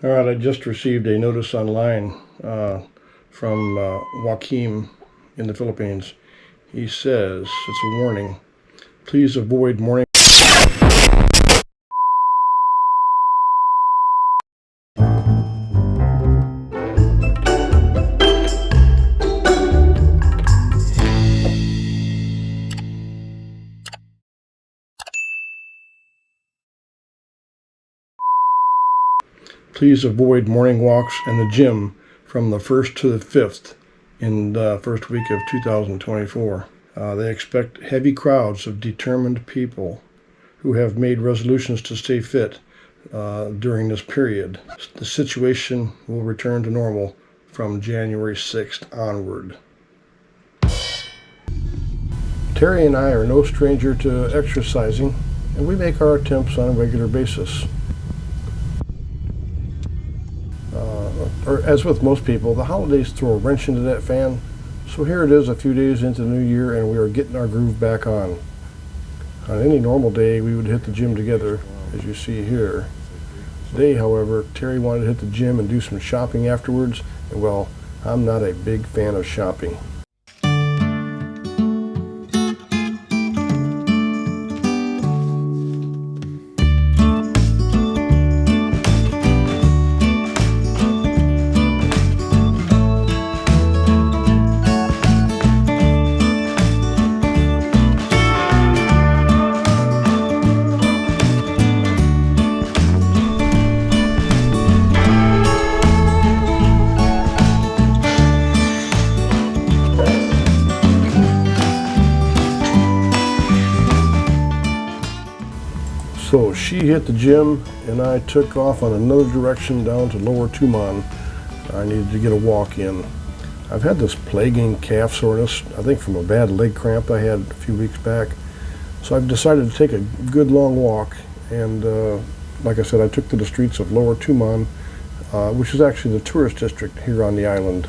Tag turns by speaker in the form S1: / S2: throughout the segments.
S1: All right, I just received a notice online from Joaquim in the Philippines. He says, it's a warning, please avoid morning. Please avoid morning walks and the gym from the 1st to the 5th in the first week of 2024. They expect heavy crowds of determined people who have made resolutions to stay fit during this period. The situation will return to normal from January 6th onward. Terry and I are no stranger to exercising, and we make our attempts on a regular basis. Or as with most people, the holidays throw a wrench into that fan. So here it is a few days into the new year and we are getting our groove back on. On any normal day, we would hit the gym together, as you see here. Today, however, Terry wanted to hit the gym and do some shopping afterwards. And well, I'm not a big fan of shopping. So she hit the gym and I took off on another direction down to Lower Tumon. I needed to get a walk in. I've had this plaguing calf soreness, I think from a bad leg cramp I had a few weeks back. So I've decided to take a good long walk, and like I said, I took to the streets of Lower Tumon, which is actually the tourist district here on the island.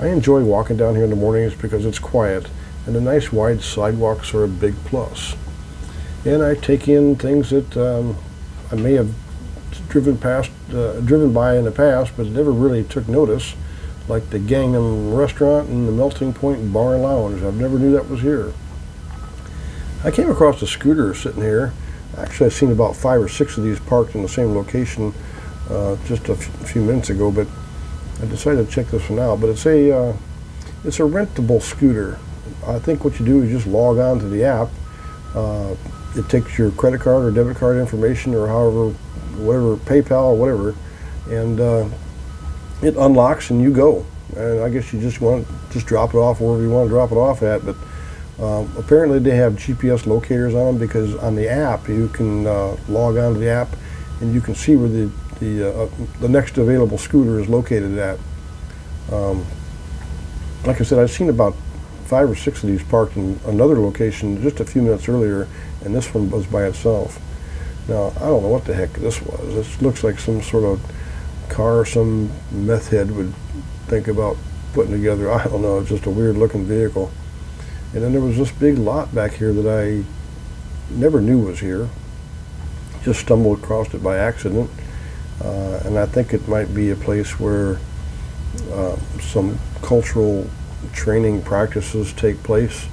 S1: I enjoy walking down here in the mornings because it's quiet and the nice wide sidewalks are a big plus. And I take in things that I may have driven by in the past, but never really took notice, like the Gangnam Restaurant and the Melting Point Bar and Lounge. I never knew that was here. I came across a scooter sitting here. Actually, I've seen about 5 or 6 of these parked in the same location just a few minutes ago, but I decided to check this one out. But it's a rentable scooter. I think what you do is just log on to the app. It takes your credit card or debit card information or whatever, PayPal or whatever, and it unlocks and you go. And I guess you just drop it off wherever you want to drop it off at, but apparently they have GPS locators on them, because on the app you can log on to the app and you can see where the next available scooter is located at. Like I said, I've seen about 5 or 6 of these parked in another location just a few minutes earlier, and this one was by itself. Now, I don't know what the heck this was. This looks like some sort of car some meth head would think about putting together. I don't know, it's just a weird looking vehicle. And then there was this big lot back here that I never knew was here. Just stumbled across it by accident. And I think it might be a place where some cultural training practices take place,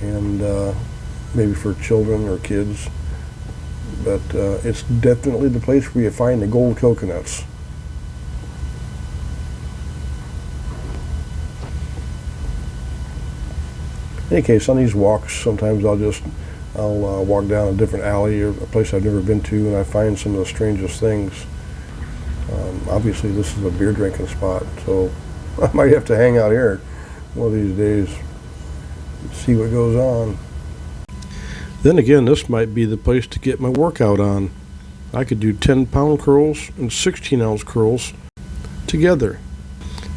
S1: and maybe for children or kids, but it's definitely the place where you find the gold coconuts. In any case, on these walks, sometimes I'll walk down a different alley or a place I've never been to, and I find some of the strangest things. Obviously this is a beer drinking spot, so I might have to hang out here one of these days, see what goes on. Then again, this might be the place to get my workout on. I could do 10-pound curls and 16-ounce curls together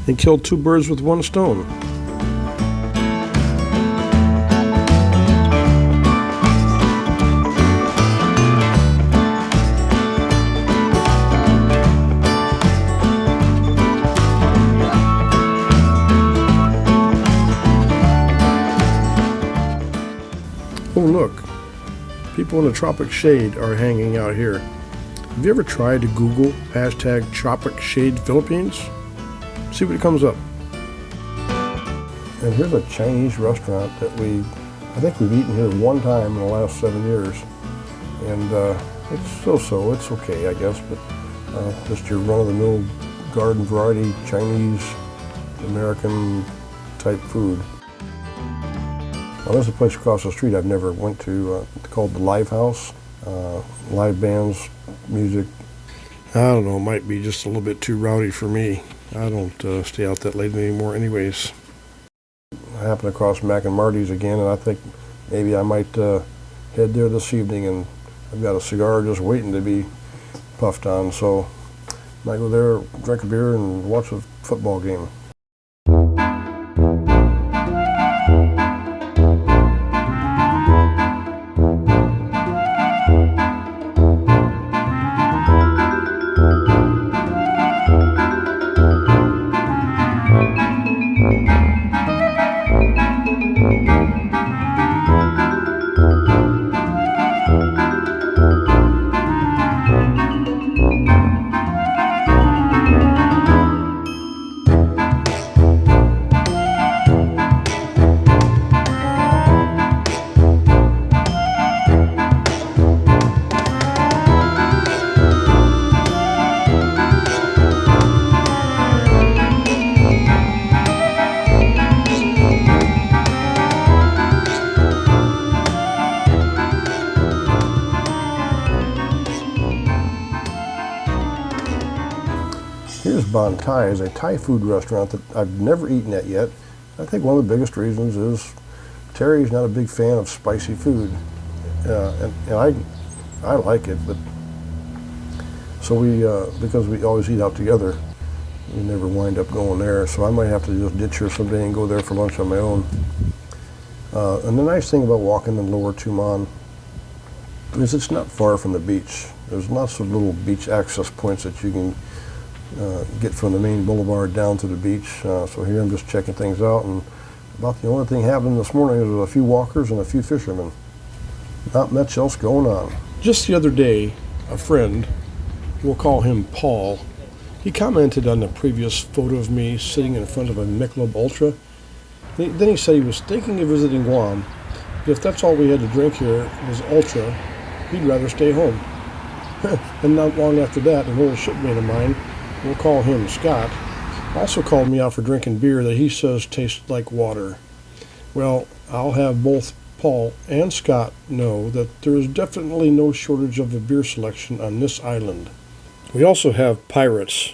S1: and kill 2 birds with 1 stone. Oh look, people in the Tropic shade are hanging out here. Have you ever tried to Google hashtag Tropic Shade Philippines? See what comes up. And here's a Chinese restaurant that I think we've eaten here one time in the last 7 years. And it's so-so, it's okay, I guess, but just your run-of-the-mill garden variety Chinese American type food. Well, there's a place across the street I've never went to called the Live House. Live bands, music. I don't know, it might be just a little bit too rowdy for me. I don't stay out that late anymore anyways. I happened across Mac and Marty's again, and I think maybe I might head there this evening, and I've got a cigar just waiting to be puffed on, so I might go there, drink a beer, and watch a football game. Here's Bon Thai, is a Thai food restaurant that I've never eaten at yet. I think one of the biggest reasons is Terry's not a big fan of spicy food, and I like it, but so because we always eat out together, we never wind up going there. So I might have to just ditch her someday and go there for lunch on my own. And the nice thing about walking in Lower Tumon is it's not far from the beach. There's lots of little beach access points that you can get from the main boulevard down to the beach. So here I'm just checking things out, and about the only thing happening this morning is a few walkers and a few fishermen. Not much else going on. Just the other day, a friend, we'll call him Paul, he commented on the previous photo of me sitting in front of a Michelob Ultra. Then he said he was thinking of visiting Guam, but if that's all we had to drink here was Ultra, he'd rather stay home. And not long after that, an old shipmate of mine, we'll call him Scott, also called me out for drinking beer that he says tastes like water. Well, I'll have both Paul and Scott know that there is definitely no shortage of a beer selection on this island. We also have pirates.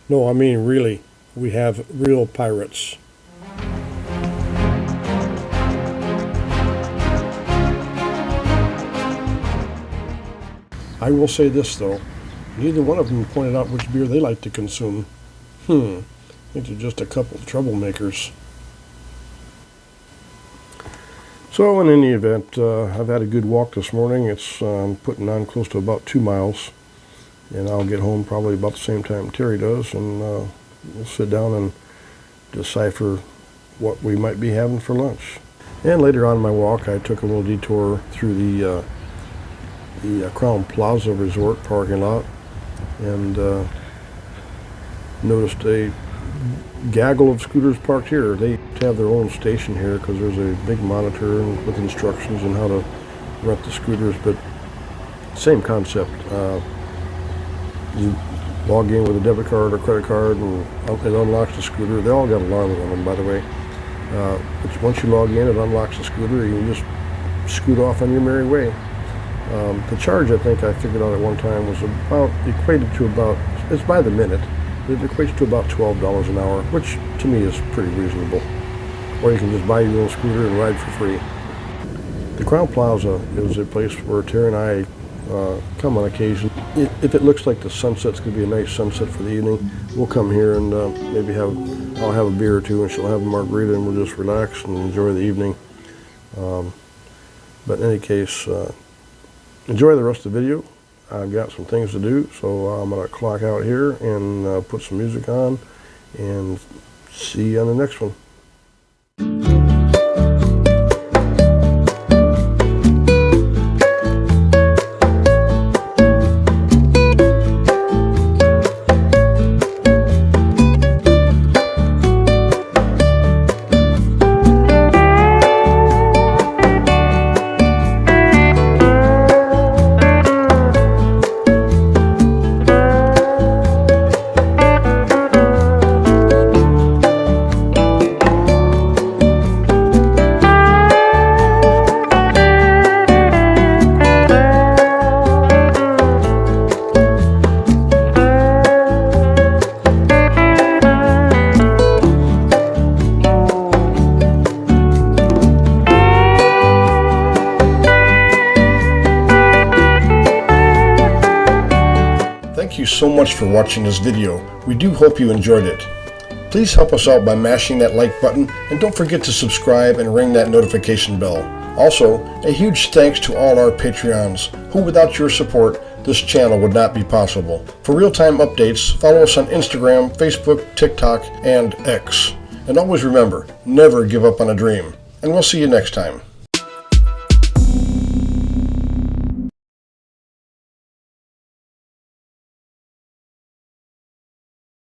S1: No, I mean really, we have real pirates. I will say this though, neither one of them pointed out which beer they like to consume. I think they're just a couple of troublemakers. So in any event, I've had a good walk this morning. It's putting on close to about 2 miles. And I'll get home probably about the same time Terry does, and we'll sit down and decipher what we might be having for lunch. And later on in my walk, I took a little detour through the Crown Plaza Resort parking lot, and noticed a gaggle of scooters parked here. They have their own station here because there's a big monitor and with instructions on how to rent the scooters, but same concept. You log in with a debit card or credit card, and it unlocks the scooter. They all got alarms on them, by the way. But once you log in, it unlocks the scooter. You can just scoot off on your merry way. The charge, I think I figured out at one time, was equated to about, it's by the minute, it equates to about $12 an hour, which to me is pretty reasonable. Or you can just buy your own scooter and ride for free. The Crown Plaza is a place where Terry and I come on occasion. If it looks like the sunset's going to be a nice sunset for the evening, we'll come here and maybe I'll have a beer or two and she'll have a margarita, and we'll just relax and enjoy the evening. But in any case, enjoy the rest of the video. I've got some things to do, so I'm going to clock out here and put some music on, and see you on the next one. so much for watching this video. We do hope you enjoyed it. Please help us out by mashing that like button, and don't forget to subscribe and ring that notification bell. Also, a huge thanks to all our Patreons, who without your support, this channel would not be possible. For real-time updates, follow us on Instagram, Facebook, TikTok, and X. And always remember, never give up on a dream. And we'll see you next time.